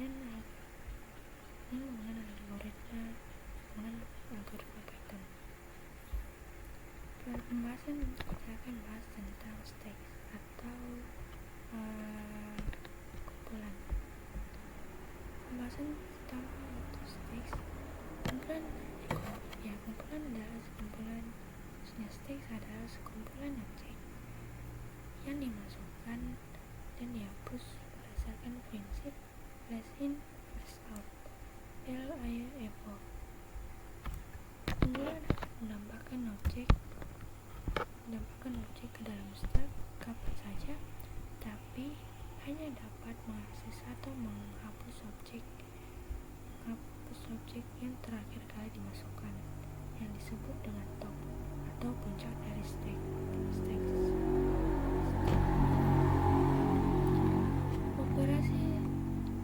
mengenai algoritma Python. Pada pembahasan kita akan bahas tentang stacks atau kumpulan. Pembahasan pertama yaitu stacks. Kumpulan adalah sekumpulan. Stacks adalah sekumpulan objek yang dimasukkan dan dihapus berdasarkan prinsip last in first out (LIFO). Kumpulan menambahkan objek ke dalam stack kapan saja, tapi hanya dapat mengakses atau menghapus objek yang terakhir kali dimasukkan, yang disebut dengan top atau puncak dari stacks.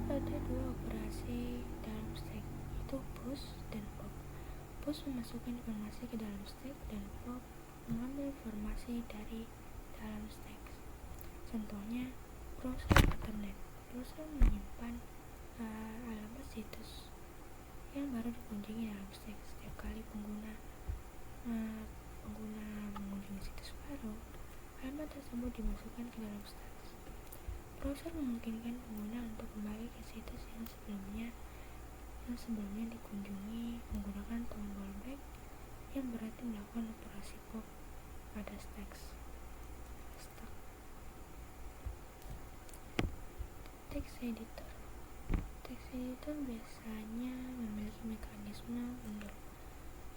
Ada dua operasi dalam stack, yaitu push dan pop. Push memasukkan informasi ke dalam stack dan pop mengambil informasi dari dalam stack. Contohnya, browser internet. Browser menyimpan alamat situs yang baru dikunjungi dalam stack. Setiap kali pengguna mengunjungi situs baru, alamat tersebut dimasukkan ke dalam stack. Browser memungkinkan pengguna untuk kembali ke situs yang sebelumnya dikunjungi menggunakan tombol back, yang berarti melakukan operasi pop pada stack. Text editor biasanya memiliki mekanisme undo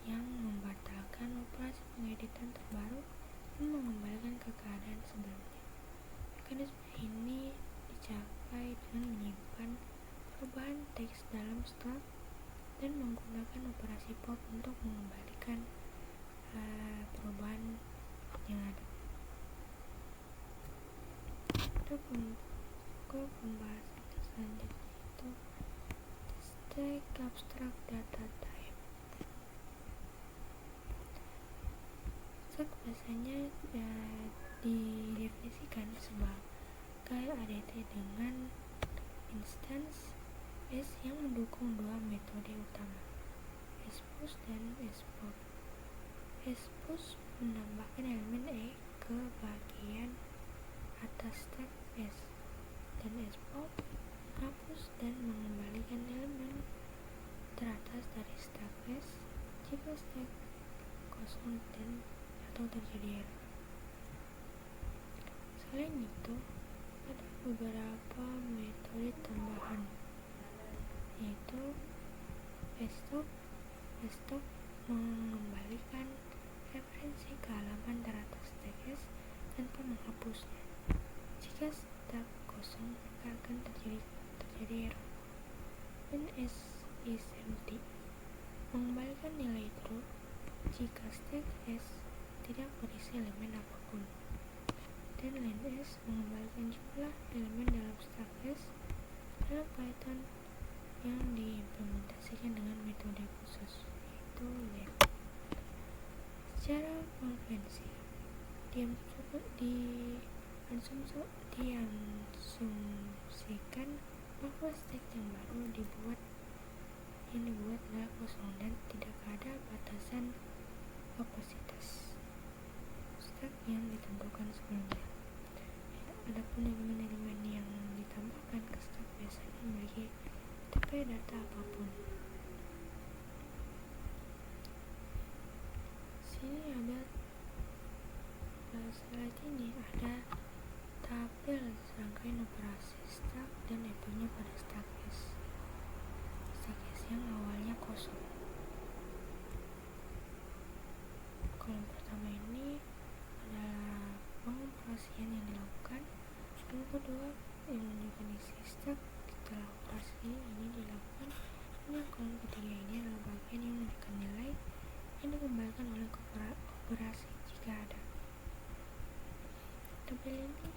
yang membatalkan operasi pengeditan terbaru dan mengembalikan ke keadaan sebelumnya. Mekanisme ini dicapai dengan menyimpan perubahan teks dalam stack dan menggunakan operasi pop untuk mengembalikan perubahan yang ada. Ke pembahasan selanjutnya itu stack abstract data type. Stack biasanya didefinisikan sebagai ADT dengan instance S yang mendukung dua metode utama, spush dan spop. Spush menambahkan elemen E ke bagian atas stack S, dan spop menghapus dan mengembalikan elemen teratas dari stack S jika stack kosong atau terjadi error. Selain itu, ada beberapa metode tambahan, yaitu stop mengembalikan referensi ke halaman teratas stack S tanpa menghapusnya. Jika stack kosong, maka akan terjadi error when S is empty. Mengembalikan nilai true jika stack S tidak berisi elemen apapun. Dan len S mengembalikan jumlah elemen dalam stack S dalam Python yang diimplementasikan dengan metode khusus, yaitu len. Secara konvensi, diasumsikan bahwa stack yang baru dibuat adalah kosong dan tidak ada batasan kapasitas stack yang ditentukan sebelumnya. Adapun elemen-elemen yang ditambahkan ke stack biasanya memiliki TP data apapun. Slide ini ada tabel serangkaian operasi stack dan efeknya pada stack S yang awalnya kosong. Kolom pertama ini adalah pengoperasian yang dilakukan. Kolom kedua yang menunjukkan isi stack setelah operasi ini dilakukan, dan yang kolom ketiga ini adalah bagian yang menunjukkan nilai yang dikembalikan oleh operasi jika ada. Tabel ini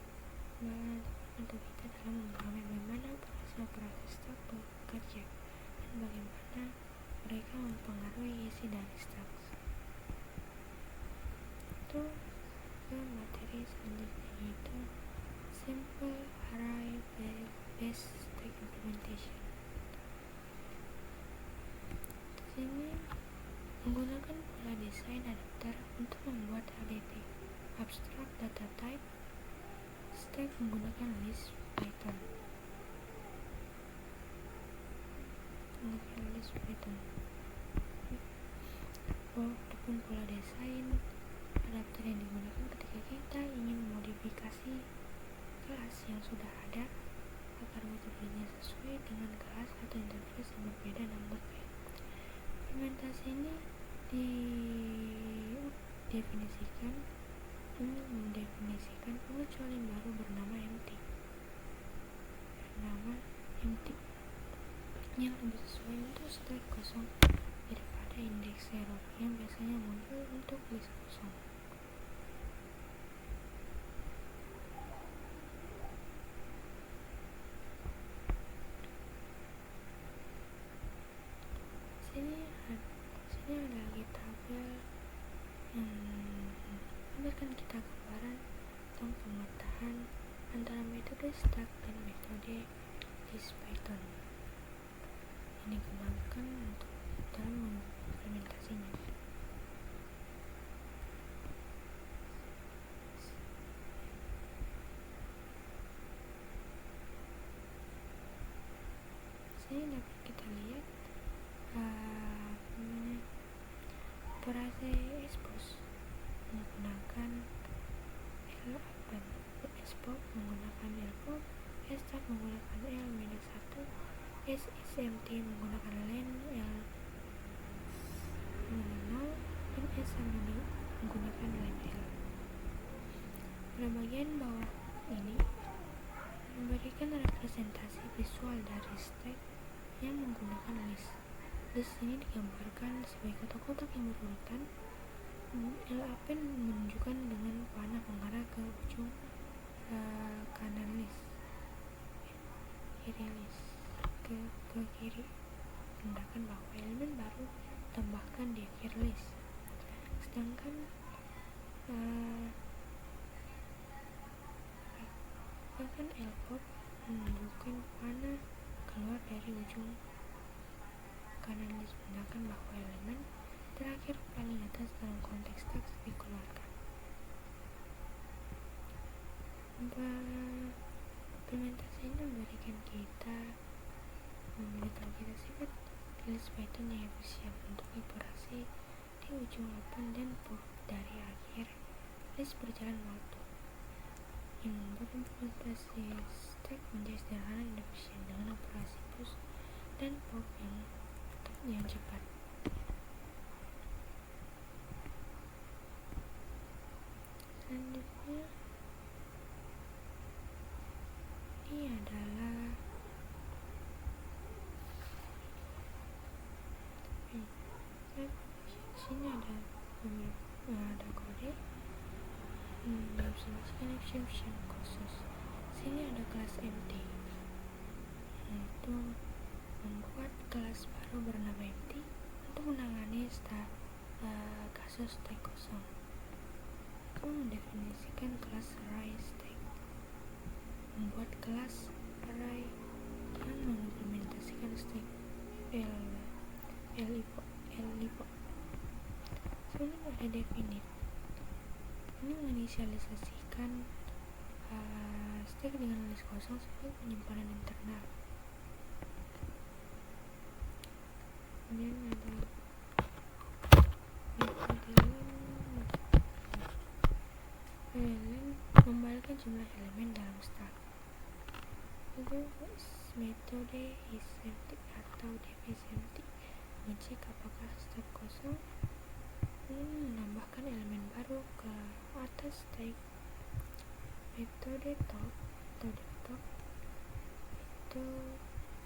membantu kita dalam memahami bagaimana operasi stack bekerja dan bagaimana mereka mempengaruhi isi dari stack. Itu ke materi selanjutnya, yaitu simple array based stack implementation. Sini menggunakan pola desain adapter untuk membuat ADT Abstract Data Type Stack menggunakan list Python. Adapun pola desain adapter yang digunakan ketika kita ingin memodifikasi kelas yang sudah ada agar metodenya sesuai dengan kelas atau interface yang berbeda namun berbeda. Implementasi ini mendefinisikan pengecualian baru bernama empty yang lebih sesuai untuk stack kosong daripada indeks zero yang biasanya muncul untuk list kosong. Sini ada lagi tabel yang memberikan kita gambaran tentang pemetaan antara metode stack dan metode list Python yang digunakan untuk dalam implementasinya. Sini dapat kita lihat operasi expose menggunakan export menggunakan lpop, start menggunakan l-1, sSMT menggunakan len l-0 dan sSMT menggunakan len l. Pada bagian bawah ini memberikan representasi visual dari stack yang menggunakan list. List ini digambarkan sebagai kotak-kotak yang berurutan. L-Apen menunjukkan dengan panah mengarah ke ujung kanan list, kiri list ke kiri, menandakan bahwa elemen baru ditambahkan di akhir list. Sedangkan lpop menunjukkan panah keluar dari ujung kanan list, menandakan bahwa elemen terakhir paling atas dalam konteks teks dikeluarkan. Implementasi ini memberikan kita sifat list Python yang efisien untuk iterasi di ujung open dan pop dari akhir list berjalan waktu, yang membuat implementasi stack menjadi sederhana dan efisien dengan operasi push dan pop yang cepat. Selanjutnya ini adalah sini ada kode exception khusus. Sini ada kelas empty, yaitu membuat kelas baru bernama empty untuk menangani kasus stack kosong. Mendefinisikan kelas array stack, membuat kelas array yang mengimplementasikan stack lipo. Sini ada definite, ini menginisialisasikan stack dengan list kosong sebagai penyimpanan internal. Kemudian ada mengembalikan jumlah elemen dalam stack. Itu metode isempty atau depIsempty mengecek apakah stack kosong, menambahkan elemen baru ke atas stack. Metode top atau depTop itu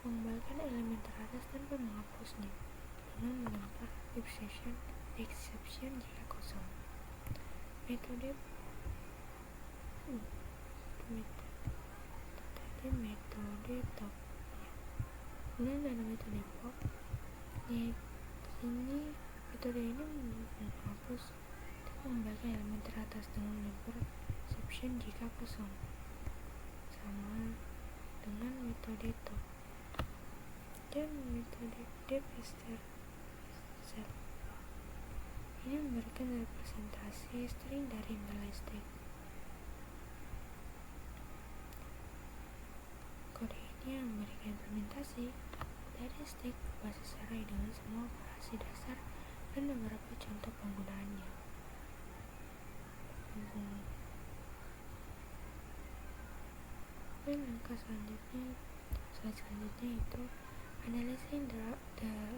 mengembalikan elemen teratas tanpa menghapusnya dengan menambah exception jika kosong. Metode top. Kemudian ada metode pop. Di sini metode ini menghapus dan mengembalikan elemen teratas dengan menambah exception jika kosong, sama dengan metode top. Dan metode depIsempty set. Ini memberikan representasi string dari nilai stack. Kode ini memberikan implementasi dari stack berbasis array dengan semua operasi dasar dan beberapa contoh penggunaannya. Dan langkah selanjutnya itu analyzing the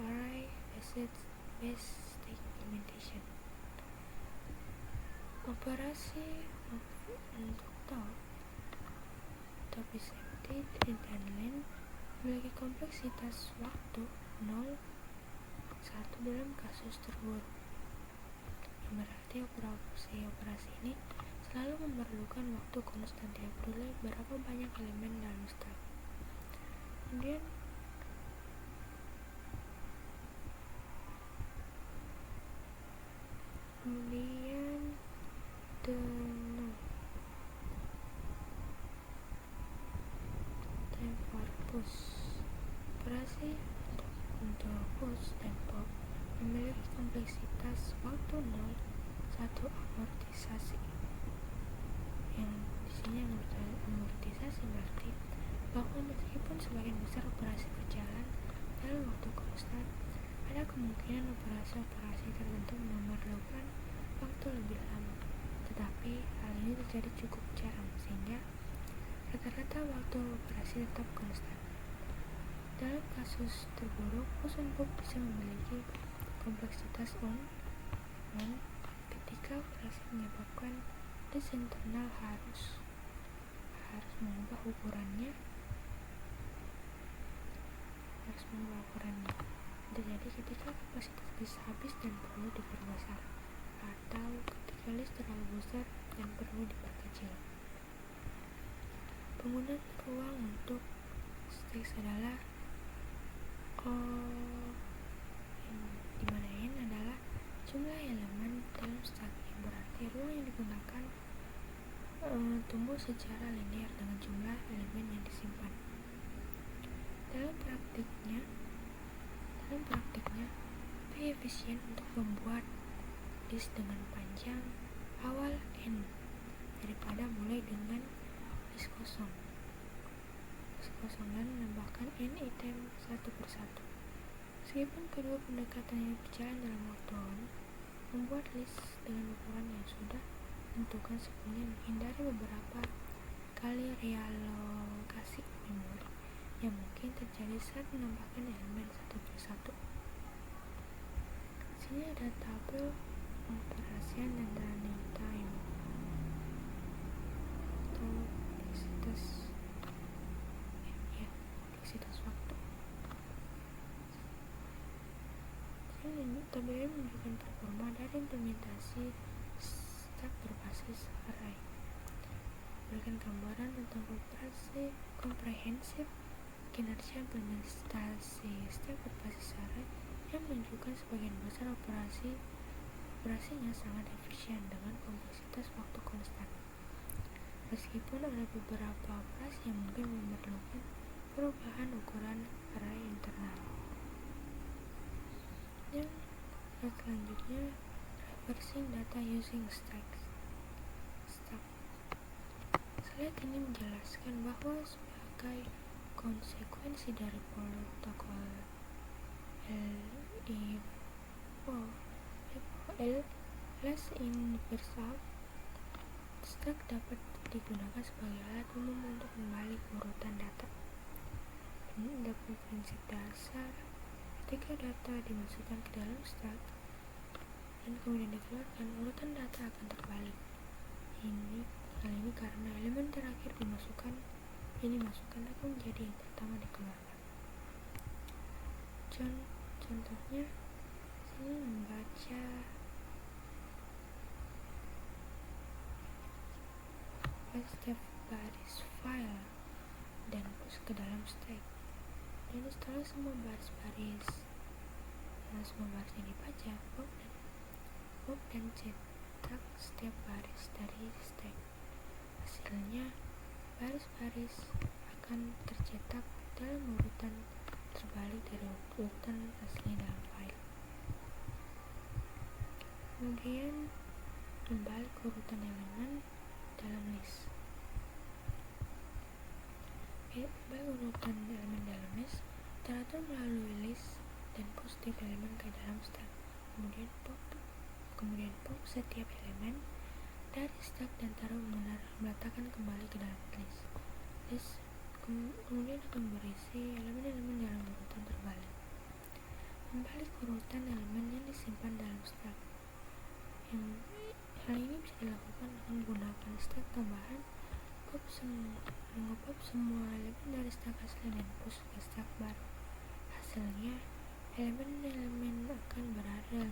array based stack implementation. Operasi untuk top is empty dan len memiliki kompleksitas waktu 0, 1 dalam kasus terburuk, yang berarti operasi ini selalu memerlukan waktu konstan tidak peduli berapa banyak elemen dalam stack. Kemudian push. Operasi untuk push dan pop memiliki kompleksitas waktu 0, 1 amortisasi. Yang di sini amortisasi berarti bahwa meskipun sebagian besar operasi berjalan dalam waktu konstan, ada kemungkinan operasi-operasi tertentu memerlukan waktu lebih lama. Tetapi hal ini terjadi cukup jarang sehingga rata-rata waktu operasi tetap konstan. Dalam kasus terburuk, push and pop bisa memiliki kompleksitas 1 ketika operasi menyebabkan disk internal harus mengubah ukurannya. Terjadi ketika kapasitas disk habis dan perlu diperbesar, atau ketika disk terlalu besar dan perlu diperkecil. Penggunaan ruang untuk stack adalah dimana n adalah jumlah elemen dalam stack, yang berarti ruang yang digunakan tumbuh secara linear dengan jumlah elemen yang disimpan. Dalam praktiknya lebih efisien untuk membuat disk dengan panjang awal n daripada mulai dengan disk kosong dan menambahkan n item satu persatu. Meskipun kedua pendekatan ini berjalan dalam waktu membuat list dengan ukuran yang sudah ditentukan sebelumnya menghindari beberapa kali realokasi memori yang mungkin terjadi saat menambahkan elemen satu persatu. Sini ada tabel pengoperasian dan running time atau kompleksitas waktu. Tabel ini menunjukkan performa dari implementasi stack berbasis array, memberikan gambaran tentang operasi komprehensif kinerja implementasi stack berbasis array yang menunjukkan sebagian besar operasinya sangat efisien dengan kompleksitas waktu konstan. Meskipun ada beberapa operasi yang mungkin memerlukan perubahan ukuran array internal. Yang selanjutnya, reversing data using stack. Slide ini menjelaskan bahwa sebagai konsekuensi dari protokol less universal, stack dapat digunakan sebagai alat umum untuk membalik urutan data. Ini adalah prinsip dasar ketika data dimasukkan ke dalam stack dan kemudian dikeluarkan, urutan data akan terbalik. Hal ini karena elemen terakhir dimasukkan akan menjadi yang pertama dikeluarkan. Contohnya, sini membaca setiap baris file dan push ke dalam stack. Dan setelah semua baris yang dibaca, Bob dan cetak setiap baris dari stack. Hasilnya, baris-baris akan tercetak dalam urutan terbalik dari urutan asli dalam file. Kemudian membalik urutan elemen dalam list. Membalik urutan elemen dalam list teratur melalui list dan push setiap elemen ke dalam stack. Kemudian pop setiap elemen dari stack dan taruh meletakkan kembali ke dalam list. List kemudian akan berisi elemen-elemen dalam urutan terbalik. Membalik urutan elemen yang disimpan dalam stack. Hal ini bisa dilakukan dengan menggunakan stack tambahan, mengepop semua elemen dari stack asli dan push ke stack baru. Hasilnya, elemen-elemen akan berada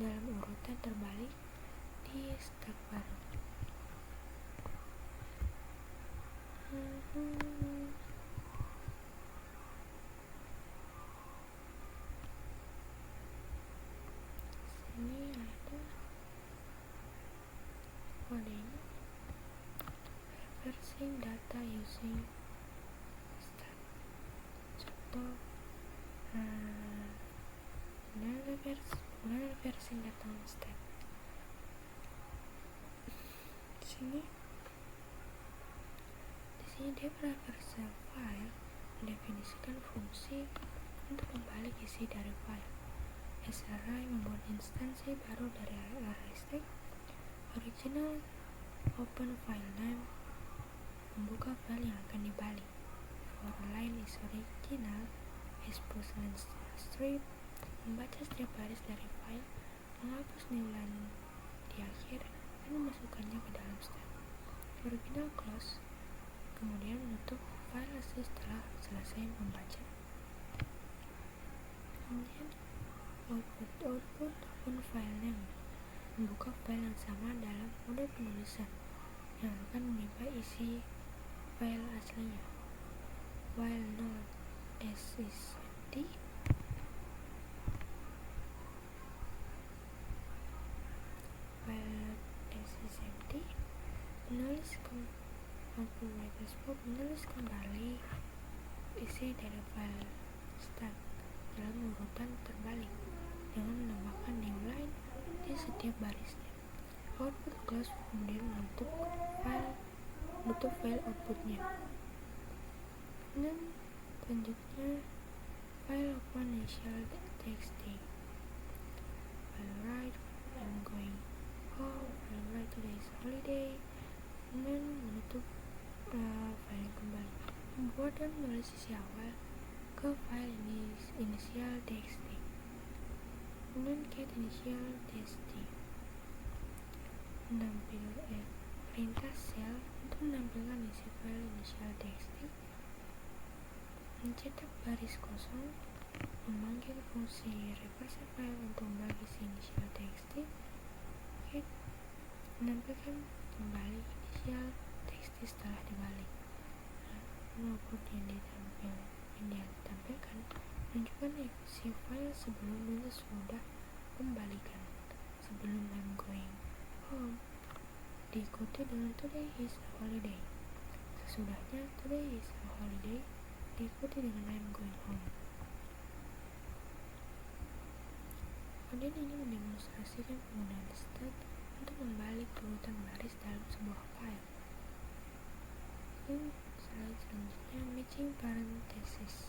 dalam urutan terbalik di stack baru. Sini ada kodenya. Reversing data using stack. Contoh reversing data on stack. Di sini dia reverse file mendefinisikan fungsi untuk membalik isi dari file. SRI membuat instansi baru dari array stack. Original open file name membuka file yang akan dibalik. For line is original, expose line strip membaca setiap baris dari file, menghapus new line di akhir dan memasukkannya ke dalam stack. Original close kemudian menutup file asli setelah selesai membaca. Kemudian output open file name membuka file yang sama dalam mode penulisan yang akan menimpa isi file aslinya. While not s is empty, menulis kembali isi dari file stack dalam urutan terbalik dengan menambahkan new line di setiap barisnya. Output close kemudian menutup file outputnya. Dan selanjutnya file open initial.txt, file write I'm going home, file write today is holiday, dan menutup file kembali. Membuat dan menulis isi awal ke file initial.txt. Kemudian get initial.txt. Perintah shell untuk menampilkan isi file initial.txt. Mencetak baris kosong. Memanggil fungsi reverse file untuk membagi isi initial.txt. Menampilkan kembali initial.txt setelah dibalik. Output yang ditampilkan menunjukkan isi file sebelum dan sesudah pembalikan. Sebelum I'm going home diikuti dengan today is a holiday. Sesudahnya today is a holiday diikuti dengan I'm going home. Kemudian ini mendemonstrasikan penggunaan stack untuk membalik urutan baris dalam sebuah file. Slide selanjutnya matching parenthesis.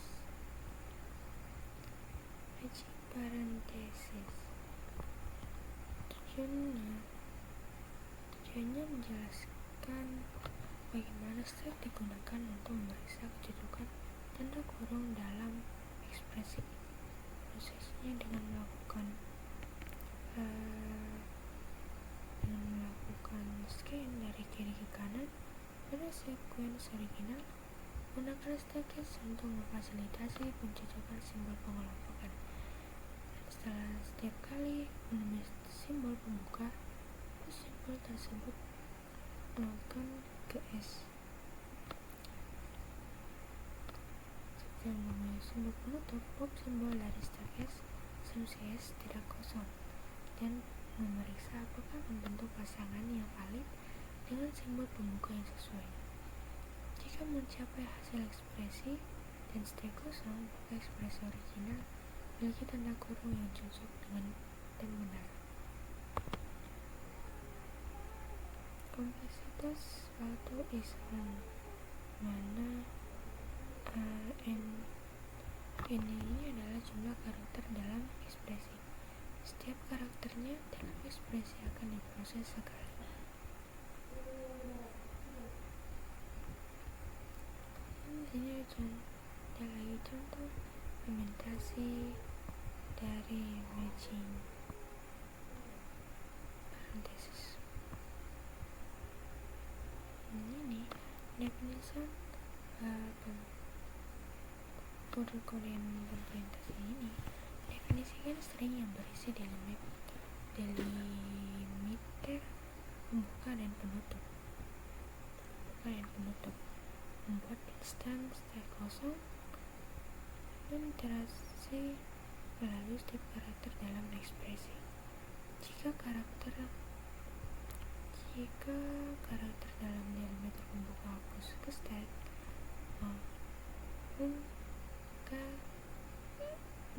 Tujuannya menjelaskan bagaimana stack digunakan untuk memeriksa kedudukan tanda kurung dalam ekspresi. Prosesnya dengan melakukan scan dari kiri ke kanan pada sequence original. Gunakan stackcase untuk memfasilitasi pencocokan simbol pengelompokan. Setelah setiap kali menemui simbol pembuka, simbol tersebut melakukan ke S. Setelah menemui simbol penutup, pop simbol dari stackcase SMCS tidak kosong dan memeriksa apakah membentuk pasangan yang valid dengan simbol pembuka yang sesuai. Jika mencapai hasil ekspresi dan stack kosong, maka ekspresi original memiliki tanda kurung yang cocok dengan dan benar. Kompleksitas suatu islam mana n ini adalah jumlah karakter dalam ekspresi. Setiap karakternya dalam ekspresi akan diproses sekali. Ini ada lagi contoh implementasi dari matching parenthesis. Ini definition kode-kode implementasi ini definisikan string yang berisi delimiter pembuka dan penutup, membuat instance tag kosong, dan iterasi melalui setiap karakter dalam ekspresi. Jika karakter dalam delimiter pembuka hapus ke stack, maka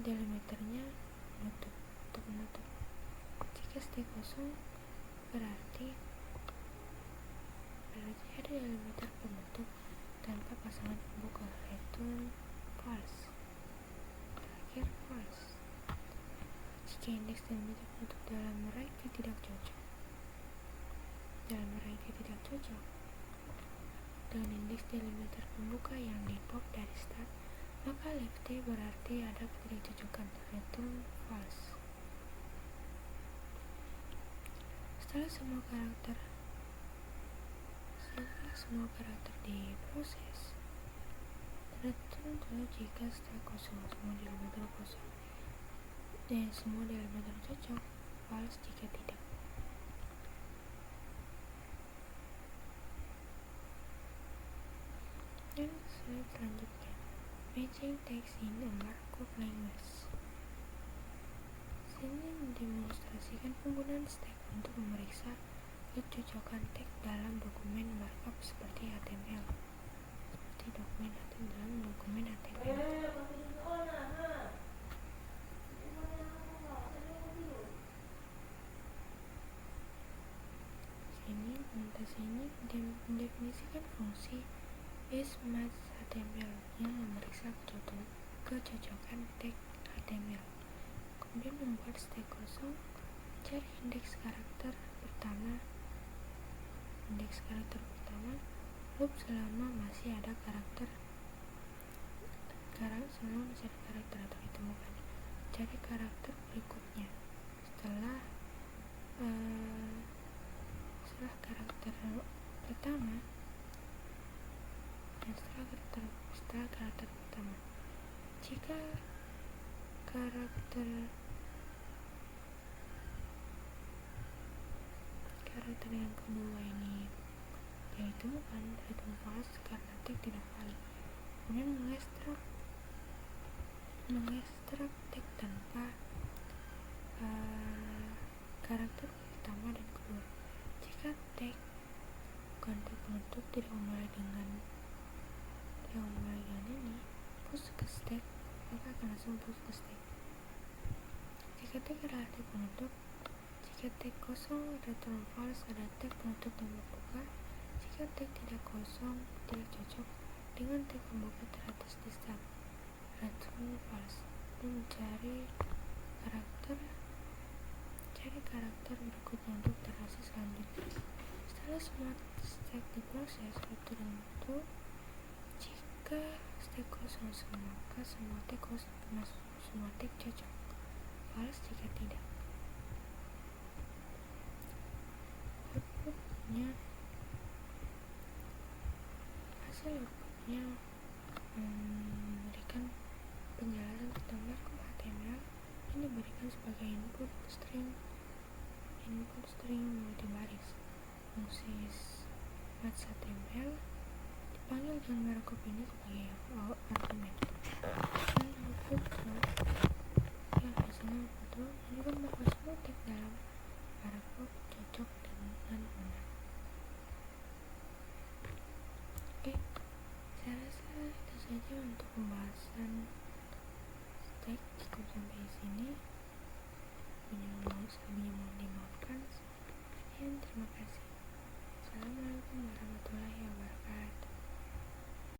delimiternya menutup. Jika stack kosong, berarti ada delimiter penutup tanpa pasangan pembuka, return false. Terakhir false. Jika indeks delimiter penutup dalam array tidak cocok dengan indeks delimiter pembuka yang di pop dari start, maka left berarti ada ketidakcocokan, return false. Setelah semua karakter diproses, return true jika stack kosong, semua delimiter kosong, dan semua delimiter cocok, false jika tidak. Dan selanjutnya, matching text in a Markov language. Sini mendemonstrasikan penggunaan stack untuk memeriksa kecocokan teks dalam dokumen markup seperti HTML. Dalam dokumen HTML. Implementasi ini mendefinisikan fungsi isMatch HTML yang memeriksa kecocokan teks HTML. Kemudian membuat stack kosong, mencari indeks karakter pertama, loop selama masih ada karakter atau ditemukan, cari karakter berikutnya. Setelah karakter pertama, jika karakter yang kedua ini ditemukan, return false karena tag tidak valid. Kemudian mengekstrak tag tanpa karakter pertama dan kedua. Jika tag bukan tag penutup tidak memulai dengan ini, push ke stack, maka akan langsung push ke stack. Jika tag adalah tag penutup, jika tag kosong, return false, ada tag penutup yang membuka. Jika tag tidak kosong, tidak cocok dengan tag pembuka teratas di stack, return false. Dan cari karakter berikutnya untuk iterasi selanjutnya. Setelah semua stack diproses, return true jika stack kosong, maka semua tag cocok, false jika tidak. Hasil outputnya memberikan penjelasan tentang markup HTML yang diberikan sebagai input string multibaris. Fungsi match HTML dipanggil dengan markup ini sebagai argumen. Dan output yang hasilnya output menunjukkan bahwa semua tag dalam markup cocok dengan benar. Oke, saya rasa itu saja untuk pembahasan stack. Cukup sampai sini. Punya